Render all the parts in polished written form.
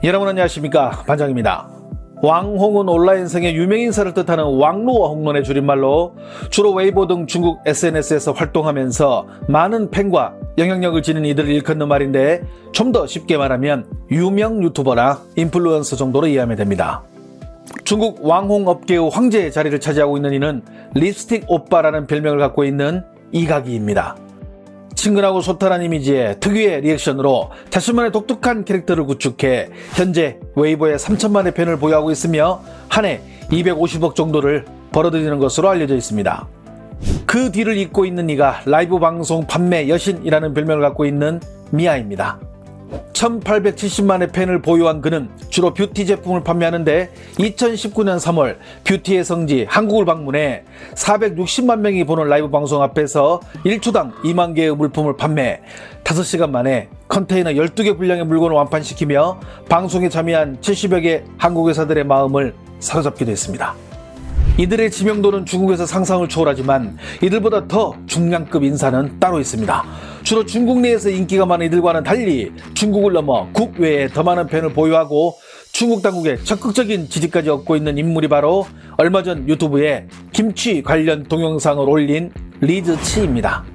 여러분 안녕하십니까, 반장입니다. 왕홍은 온라인상의 유명인사를 뜻하는 왕루어 홍론의 줄임말로 주로 웨이보 등 중국 SNS에서 활동하면서 많은 팬과 영향력을 지닌 이들을 일컫는 말인데, 좀 더 쉽게 말하면 유명 유튜버나 인플루언서 정도로 이해하면 됩니다. 중국 왕홍 업계의 황제의 자리를 차지하고 있는 이는 립스틱 오빠라는 별명을 갖고 있는 이각이입니다. 친근하고 소탈한 이미지에 특유의 리액션으로 자신만의 독특한 캐릭터를 구축해 현재 웨이보에 3천만의 팬을 보유하고 있으며 한 해 250억 정도를 벌어들이는 것으로 알려져 있습니다. 그 뒤를 잇고 있는 이가 라이브 방송 판매 여신이라는 별명을 갖고 있는 미아입니다. 1870만의 팬을 보유한 그는 주로 뷰티 제품을 판매하는데 2019년 3월 뷰티의 성지 한국을 방문해 460만 명이 보는 라이브 방송 앞에서 1초당 2만 개의 물품을 판매, 5시간 만에 컨테이너 12개 분량의 물건을 완판시키며 방송에 참여한 70여 개 한국 회사들의 마음을 사로잡기도 했습니다. 이들의 지명도는 중국에서 상상을 초월하지만 이들보다 더 중량급 인사는 따로 있습니다. 주로 중국 내에서 인기가 많은 이들과는 달리 중국을 넘어 국외에 더 많은 팬을 보유하고 중국 당국의 적극적인 지지까지 얻고 있는 인물이 바로 얼마 전 유튜브에 김치 관련 동영상을 올린 리즈치입니다.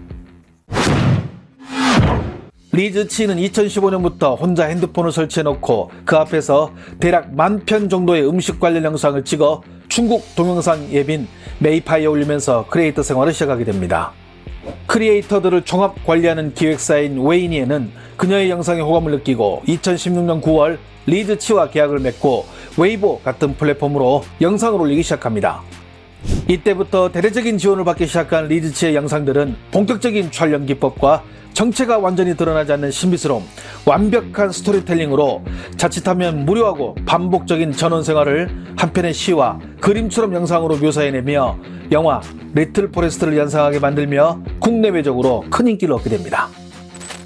리즈치는 2015년부터 혼자 핸드폰을 설치해놓고 그 앞에서 대략 10,000편 정도의 음식 관련 영상을 찍어 중국 동영상 앱인 메이파이에 올리면서 크리에이터 생활을 시작하게 됩니다. 크리에이터들을 종합 관리하는 기획사인 웨이니에는 그녀의 영상에 호감을 느끼고 2016년 9월 리즈치와 계약을 맺고 웨이보 같은 플랫폼으로 영상을 올리기 시작합니다. 이때부터 대대적인 지원을 받기 시작한 리즈치의 영상들은 본격적인 촬영 기법과 정체가 완전히 드러나지 않는 신비스러움, 완벽한 스토리텔링으로 자칫하면 무료하고 반복적인 전원 생활을 한편의 시와 그림처럼 영상으로 묘사해내며 영화 리틀 포레스트를 연상하게 만들며 국내외적으로 큰 인기를 얻게 됩니다.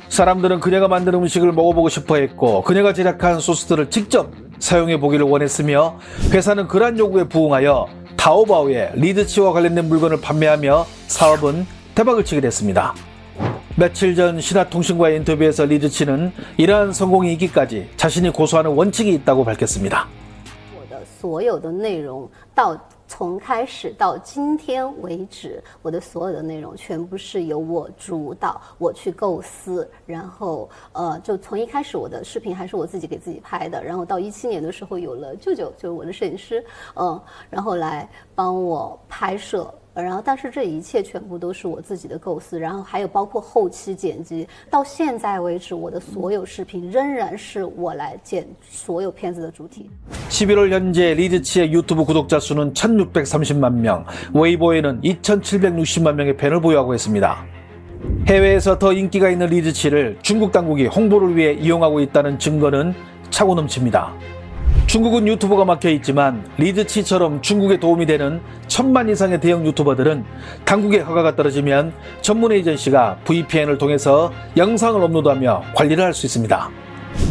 사람들은 그녀가 만든 음식을 먹어보고 싶어 했고 그녀가 제작한 소스들을 직접 사용해 보기를 원했으며 회사는 그러한 요구에 부응하여 타오바오에 리즈치와 관련된 물건을 판매하며 사업은 대박을 치게 됐습니다. 며칠 전 신화통신과의 인터뷰에서 리즈치는 이러한 성공이 있기까지 자신이 고수하는 원칙이 있다고 밝혔습니다. 所有的内容从开始到今天为止，我的所有的内容全部是由我主导，我去构思，然后就从一开始我的视频还是我自己给自己拍的，然后到17年的时候有了舅舅，就是我的摄影师，然后来帮我拍摄。然后，但是这一切全部都是我自己的构思，然后还有包括后期剪辑。到现在为止，我的所有视频仍然是我来剪所有片子的主体。 11월 현재 리즈치의 유튜브 구독자 수는 1630만 명, 웨이보에는 2760만 명의 팬을 보유하고 있습니다. 해외에서 더 인기가 있는 리즈치를 중국 당국이 홍보를 위해 이용하고 있다는 증거는 차고 넘칩니다. 중국은 유튜버가 막혀 있지만 리즈치처럼 중국에 도움이 되는 1000만 이상의 대형 유튜버들은 당국의 허가가 떨어지면 전문 에이전시가 VPN을 통해서 영상을 업로드하며 관리를 할 수 있습니다.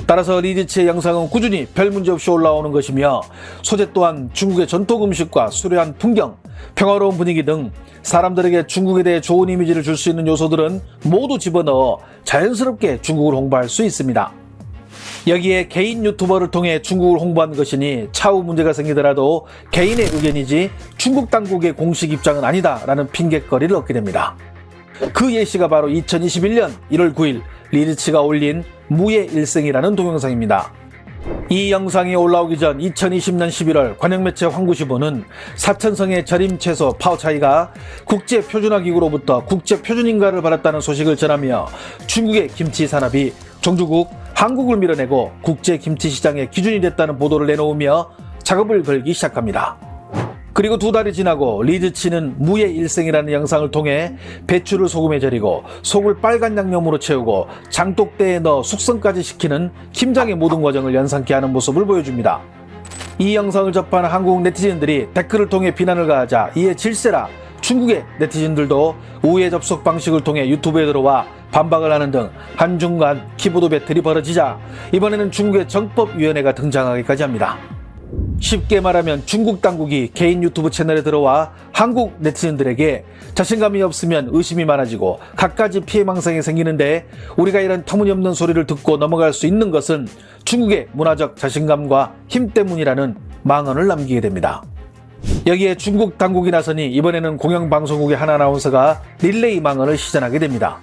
따라서 리즈치의 영상은 꾸준히 별 문제 없이 올라오는 것이며 소재 또한 중국의 전통 음식과 수려한 풍경, 평화로운 분위기 등 사람들에게 중국에 대해 좋은 이미지를 줄 수 있는 요소들은 모두 집어넣어 자연스럽게 중국을 홍보할 수 있습니다. 여기에 개인 유튜버를 통해 중국을 홍보한 것이니 차후 문제가 생기더라도 개인의 의견이지 중국 당국의 공식 입장은 아니다라는 핑계거리를 얻게 됩니다. 그 예시가 바로 2021년 1월 9일 리즈치가 올린 무의 일생이라는 동영상입니다. 이 영상이 올라오기 전 2020년 11월 관영매체 황구시보는 사천성의 절임 채소 파오차이가 국제표준화기구로부터 국제표준인가를 받았다는 소식을 전하며 중국의 김치 산업이 종주국 한국을 밀어내고 국제 김치 시장의 기준이 됐다는 보도를 내놓으며 작업을 걸기 시작합니다. 그리고 2달이 지나고 리즈치는 무의 일생이라는 영상을 통해 배추를 소금에 절이고 속을 빨간 양념으로 채우고 장독대에 넣어 숙성까지 시키는 김장의 모든 과정을 연상케 하는 모습을 보여줍니다. 이 영상을 접한 한국 네티즌들이 댓글을 통해 비난을 가하자 이에 질세라 중국의 네티즌들도 우회 접속 방식을 통해 유튜브에 들어와 반박을 하는 등 한중간 키보드 배틀이 벌어지자 이번에는 중국의 정법위원회가 등장하기까지 합니다. 쉽게 말하면 중국 당국이 개인 유튜브 채널에 들어와 한국 네티즌들에게 자신감이 없으면 의심이 많아지고 갖가지 피해망상이 생기는데, 우리가 이런 터무니없는 소리를 듣고 넘어갈 수 있는 것은 중국의 문화적 자신감과 힘 때문이라는 망언을 남기게 됩니다. 여기에 중국 당국이 나서니 이번에는 공영방송국의 한 아나운서가 릴레이 망언을 시전하게 됩니다.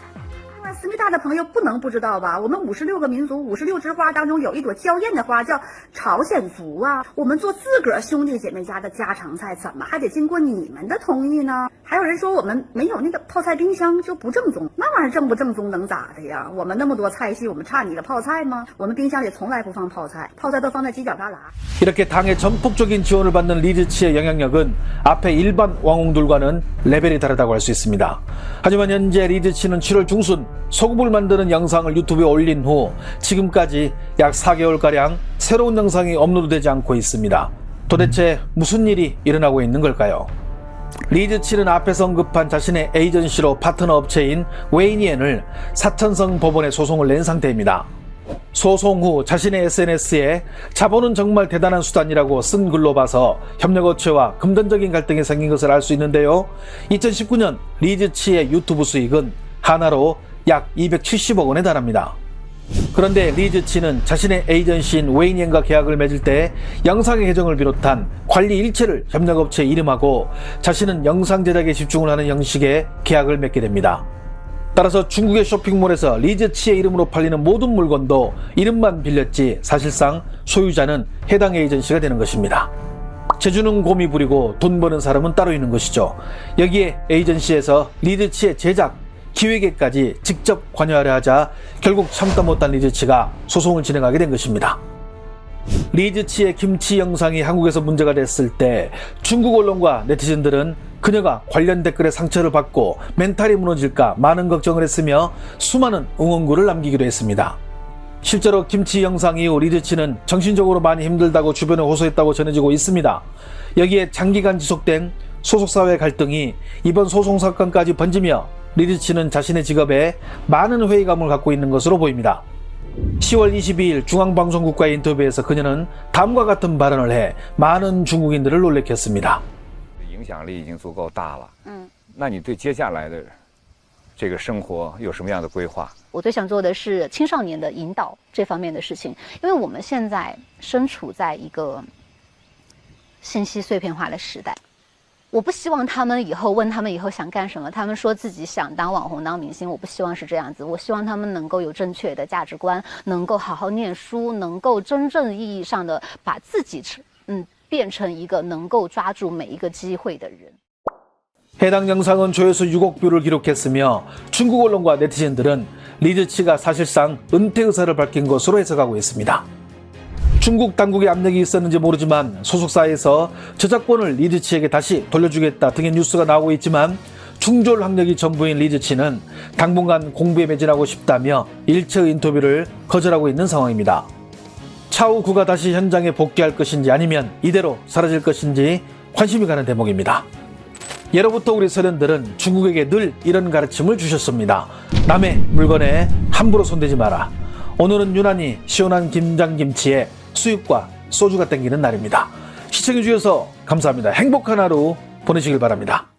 思密达的朋友不能不知道吧？我们56个民族，56枝花当中有一朵娇艳的花叫朝鲜族啊。我们做自个儿兄弟姐妹家的家常菜，怎么还得经过你们的同意呢？还有人说我们没有那个泡菜冰箱就不正宗，那玩意儿正不正宗能咋的呀？我们那么多菜系，我们差你的泡菜吗？我们冰箱里从来不放泡菜，泡菜都放在犄角旮旯。 이렇게 당의 전폭적인 지원을 받는 리즈치의 영향력은 앞에 일반 왕홍들과는 레벨이 다르다고 할 수 있습니다. 하지만 현재 리즈치는 7월 중순 소급을 만드는 영상을 유튜브에 올린 후 지금까지 약 4개월가량 새로운 영상이 업로드되지 않고 있습니다. 도대체 무슨 일이 일어나고 있는 걸까요? 리즈치는 앞에서 언급한 자신의 에이전시로 파트너 업체인 웨이니엔을 사천성 법원에 소송을 낸 상태입니다. 소송 후 자신의 SNS에 자본은 정말 대단한 수단이라고 쓴 글로 봐서 협력업체와 금전적인 갈등이 생긴 것을 알 수 있는데요. 2019년 리즈치의 유튜브 수익은 하나로 약 270억 원에 달합니다. 그런데 리즈치는 자신의 에이전시인 웨이니엔과 계약을 맺을 때 영상의 계정을 비롯한 관리 일체를 협력업체에 이름하고 자신은 영상 제작에 집중을 하는 형식의 계약을 맺게 됩니다. 따라서 중국의 쇼핑몰에서 리즈치의 이름으로 팔리는 모든 물건도 이름만 빌렸지 사실상 소유자는 해당 에이전시가 되는 것입니다. 재주는 곰이 부리고 돈 버는 사람은 따로 있는 것이죠. 여기에 에이전시에서 리즈치의 제작, 기획에까지 직접 관여하려 하자 결국 참다 못한 리즈치가 소송을 진행하게 된 것입니다. 리즈치의 김치 영상이 한국에서 문제가 됐을 때 중국 언론과 네티즌들은 그녀가 관련 댓글에 상처를 받고 멘탈이 무너질까 많은 걱정을 했으며 수많은 응원글을 남기기도 했습니다. 실제로 김치 영상 이후 리즈치는 정신적으로 많이 힘들다고 주변에 호소했다고 전해지고 있습니다. 여기에 장기간 지속된 소속사회 갈등이 이번 소송 사건까지 번지며 리즈치는 자신의 직업에 많은 회의감을 갖고 있는 것으로 보입니다. 10월 22일 중앙방송국과의 인터뷰에서 그녀는 다음과 같은 발언을 해 많은 중국인들을 놀래켰습니다. 影响力已经足够大了，那你对接下来的这个生活有什么样的规划？我最想做的是青少年的引导这方面的事情，因为我们现在身处在一个信息碎片化的时代。我不希望他们以后问他们以后想干什么，他们说自己想当网红、当明星，我不希望是这样子。我希望他们能够有正确的价值观，能够好好念书，能够真正意义上的把自己变成一个能够抓住每一个机会的人。 해당 영상은 조회수 6억 뷰를 기록했으며 중국 언론과 네티즌들은 리즈치가 사실상 은퇴 의사를 밝힌 것으로 해석하고 있습니다. 중국 당국의 압력이 있었는지 모르지만 소속사에서 저작권을 리즈치에게 다시 돌려주겠다 등의 뉴스가 나오고 있지만 중졸 학력이 전부인 리즈치는 당분간 공부에 매진하고 싶다며 일체 인터뷰를 거절하고 있는 상황입니다. 차후 그가 다시 현장에 복귀할 것인지 아니면 이대로 사라질 것인지 관심이 가는 대목입니다. 예로부터 우리 서련들은 중국에게 늘 이런 가르침을 주셨습니다. 남의 물건에 함부로 손대지 마라. 오늘은 유난히 시원한 김장김치에 수육과 소주가 땡기는 날입니다. 시청해주셔서 감사합니다. 행복한 하루 보내시길 바랍니다.